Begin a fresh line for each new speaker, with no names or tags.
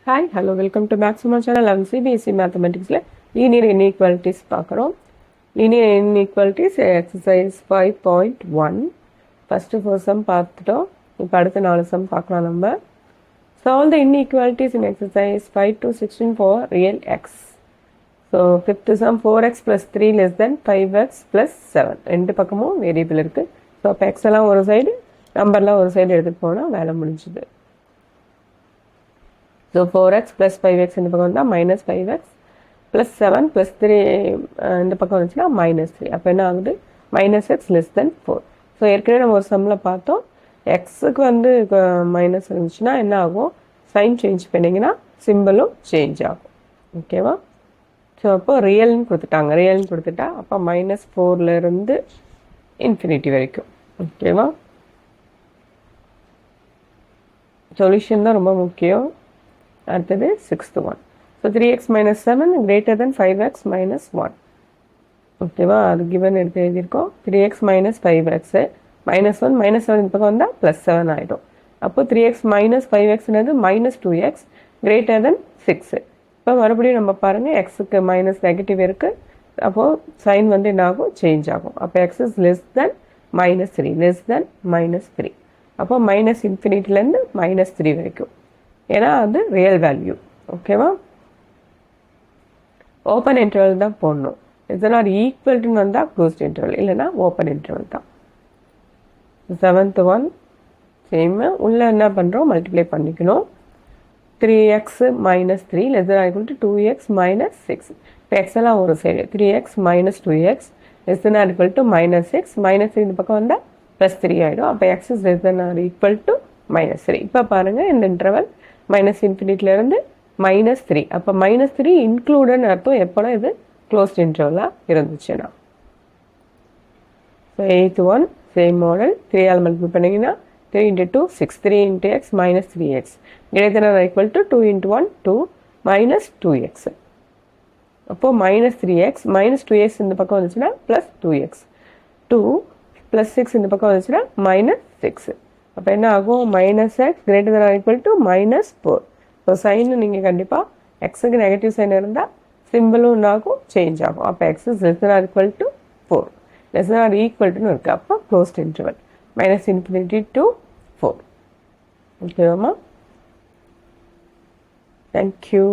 Hi hello welcome to maximum channel. And CBSE மேத்தமெட்டிக்ஸில் linear inequalities பார்க்குறோம். Linear inequalities exercise 5.1 first 4 sum பார்த்துட்டோம். இப்போ அடுத்த 4 சம் பார்க்கலாம் நம்ம. Solve the inequalities in exercise 5 to 16 for real x. So fifth sum 4x + 3 < 5x + 7 ரெண்டு பக்கமும் variable இருக்குது. ஸோ அப்போ எக்ஸ் எல்லாம் ஒரு சைடு, நம்பர்லாம் ஒரு சைடு எடுத்துகிட்டு போனால் வேலை முடிஞ்சுது. ஸோ 4x + 5x இந்த பக்கம் வந்தால் -5x + 7 + 3 இந்த பக்கம் வந்துச்சுன்னா -3. அப்போ என்ன ஆகுது? -x < 4. ஸோ ஏற்கனவே நம்ம ஒரு சம்மில் பார்த்தோம், எக்ஸுக்கு வந்து மைனஸ் இருந்துச்சுன்னா என்ன ஆகும்? சைன் சேஞ்ச் பண்ணிங்கன்னா சிம்பிளும் சேஞ்ச் ஆகும். ஓகேவா? ஸோ அப்போ ரியல்னு கொடுத்துட்டாங்க. ரியல்னு கொடுத்துட்டா அப்போ -4லேருந்து ∞ வரைக்கும். ஓகேவா? சொல்யூஷன் தான் ரொம்ப முக்கியம். அடுத்தது 6th one. So 3x - 7 > 5x - 1. ஓகேவா? அது கிவன் எடுத்து எழுதியிருக்கோம். 3x - 5x -1 -7 இந்த பக்கம் வந்தால் +7 ஆகிடும். அப்போ 3x - 5xனது -2x > 6. இப்போ மறுபடியும் நம்ம பாருங்கள், எக்ஸுக்கு மைனஸ் நெகட்டிவ் இருக்குது. அப்போது சைன் வந்து என்ன ஆகும்? சேஞ்ச் ஆகும். அப்போ x is < -3 -3. அப்போ -∞லேருந்து -3 வரைக்கும், ஏன்னா அது ரியல் வேல்யூ. ஓகேவா? ஓப்பன் இன்டர்வல் தான் போடணும். இதனால் ஈக்குவல்ட்டுன்னு வந்தால் க்ளோஸ்ட் இன்டர்வல், இல்லைனா ஓப்பன் இன்டர்வல் தான். 7th one same. உள்ளே என்ன பண்ணுறோம்? மல்டிப்ளை பண்ணிக்கணும். 3x - 3 < 2x - 6. இப்போ எக்ஸ் எல்லாம் ஒரு சைடு. 3x - 2x < -6 -3 இந்த பக்கம் வந்தால் +3 ஆகிடும். அப்போ x is < = -3. இப்போ பாருங்கள், இந்த இன்டர்வல் -∞லேருந்து -3. அப்போ -3 இன்க்ளூடுன்னு அர்த்தம் எப்போனா இது க்ளோஸ்ட் இன்டர்வலாக இருந்துச்சுன்னா. So 8th one same model. 3 all multiply பண்ணிங்கன்னா 3 × 2 6 3 × x -3x > 2 × 1 2 -2x. அப்போது -3x -2x இந்த பக்கம் வந்துச்சுன்னா +2x 2 + 6 இந்த பக்கம் வந்துச்சுன்னா -6. அப்போ என்ன ஆகும்? -x > -4. ஸோ சைனு நீங்கள் கண்டிப்பாக எக்ஸுக்கு நெகட்டிவ் சைன் இருந்தால் சிம்பிளும் என்னாகும்? சேஞ்ச் ஆகும். அப்போ x is < > 4 < இருக்குது. அப்போ க்ளோஸ்ட் இன்டர்வல் -∞ to 4. ஓகேவாம்மா? தேங்க்யூ.